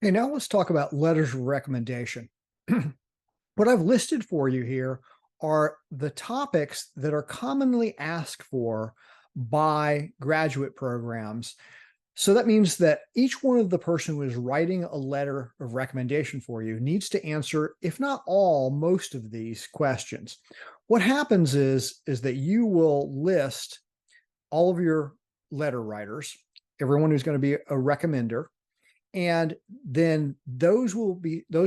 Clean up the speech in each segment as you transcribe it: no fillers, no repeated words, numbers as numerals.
Okay, now let's talk about letters of recommendation. What I've listed for you here are the topics that are commonly asked for by graduate programs. So that means that each one of the person who is writing a letter of recommendation for you needs to answer, if not all, most of these questions. What happens is that you will list all of your letter writers, everyone who's going to be a recommender, and then those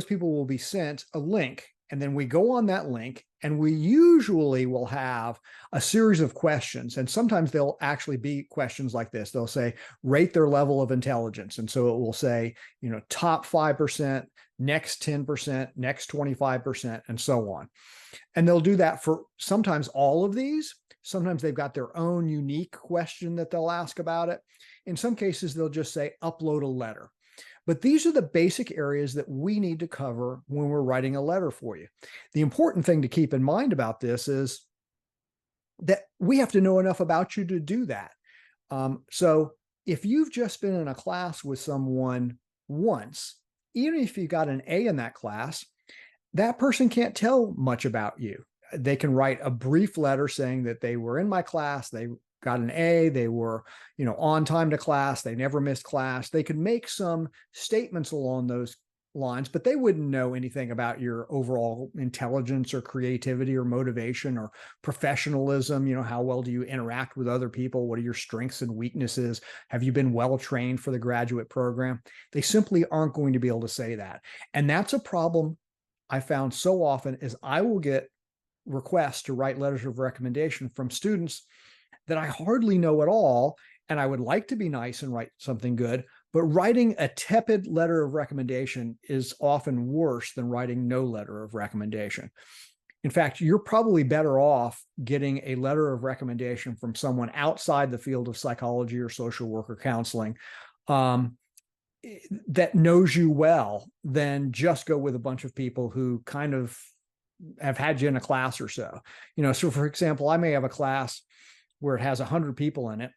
people will be sent a link, and then we go on that link, and we usually will have a series of questions, and sometimes they'll actually be questions like this. They'll say rate their level of intelligence, and so it will say, top 5%, next 10%, next 25%, and so on. And they'll do that for sometimes all of these. Sometimes they've got their own unique question that they'll ask about it. In some cases, they'll just say upload a letter. But these are the basic areas that we need to cover when we're writing a letter for you. The important thing to keep in mind about this is that we have to know enough about you to do that. So if you've just been in a class with someone once, even if you got an A in that class, that person can't tell much about you. They can write a brief letter saying that they were in my class, they got an A, they were, on time to class, they never missed class. They could make some statements along those lines, but they wouldn't know anything about your overall intelligence or creativity or motivation or professionalism. How well do you interact with other people? What are your strengths and weaknesses? Have you been well trained for the graduate program? They simply aren't going to be able to say that. And that's a problem I found so often is I will get requests to write letters of recommendation from students that I hardly know at all. And I would like to be nice and write something good, but writing a tepid letter of recommendation is often worse than writing no letter of recommendation. In fact, you're probably better off getting a letter of recommendation from someone outside the field of psychology or social work or counseling that knows you well than just go with a bunch of people who kind of have had you in a class or so. So for example, I may have a class where it has 100 people in it,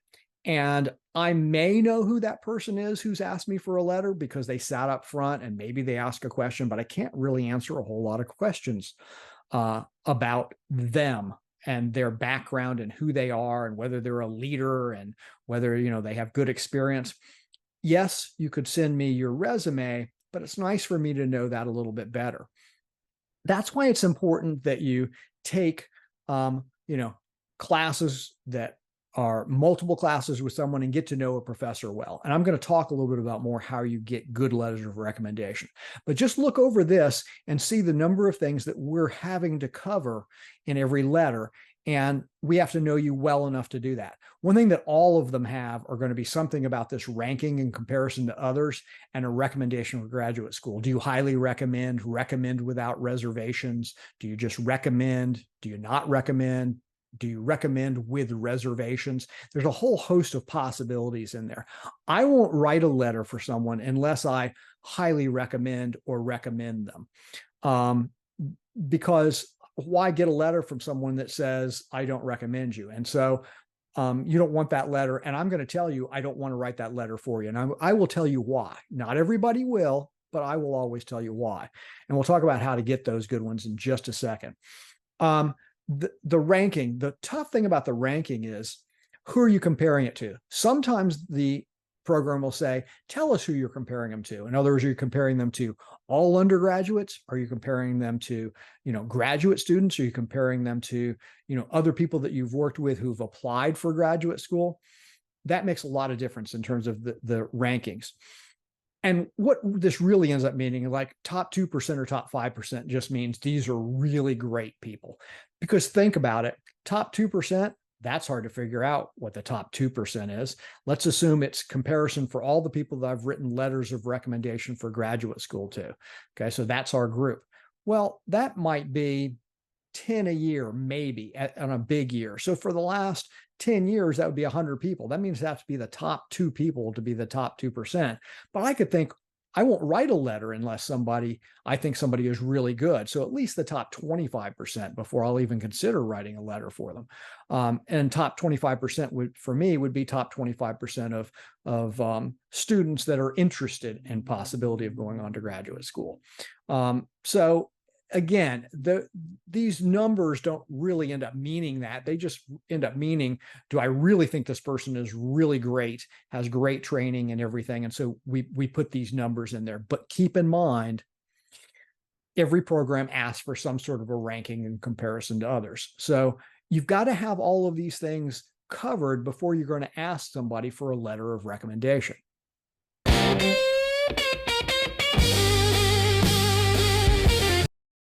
and I may know who that person is who's asked me for a letter because they sat up front and maybe they ask a question, but I can't really answer a whole lot of questions about them and their background and who they are and whether they're a leader and whether they have good experience. Yes, you could send me your resume, but it's nice for me to know that a little bit better. That's why it's important that you take, classes that are multiple classes with someone and get to know a professor well. And I'm going to talk a little bit about more how you get good letters of recommendation. But just look over this and see the number of things that we're having to cover in every letter. And we have to know you well enough to do that. One thing that all of them have are going to be something about this ranking in comparison to others and a recommendation for graduate school. Do you highly recommend, recommend without reservations? Do you just recommend? Do you not recommend? Do you recommend with reservations? There's a whole host of possibilities in there. I won't write a letter for someone unless I highly recommend or recommend them. Because why get a letter from someone that says, I don't recommend you? And so you don't want that letter. And I'm going to tell you, I don't want to write that letter for you. And I will tell you why. Not everybody will, but I will always tell you why. And we'll talk about how to get those good ones in just a second. The ranking, the tough thing about the ranking is who are you comparing it to? Sometimes the program will say, tell us who you're comparing them to. In other words, are you comparing them to all undergraduates? Are you comparing them to, graduate students? Are you comparing them to, other people that you've worked with who've applied for graduate school? That makes a lot of difference in terms of the rankings. And what this really ends up meaning, like top 2% or top 5%, just means these are really great people. Because think about it, top 2%, that's hard to figure out what the top 2% is. Let's assume it's comparison for all the people that I've written letters of recommendation for graduate school to. Okay, so that's our group. Well, that might be 10 a year, maybe on a big year. So for the last 10 years, that would be 100 people. That means that has to be the top 2 people to be the top 2%. But I could think I won't write a letter unless I think somebody is really good. So at least the top 25% before I'll even consider writing a letter for them. And top 25% for me would be top 25% of students that are interested in possibility of going on to graduate school. So again, these numbers don't really end up meaning that. They just end up meaning, do I really think this person is really great, has great training and everything? And so we put these numbers in there. But keep in mind, every program asks for some sort of a ranking in comparison to others. So you've got to have all of these things covered before you're going to ask somebody for a letter of recommendation.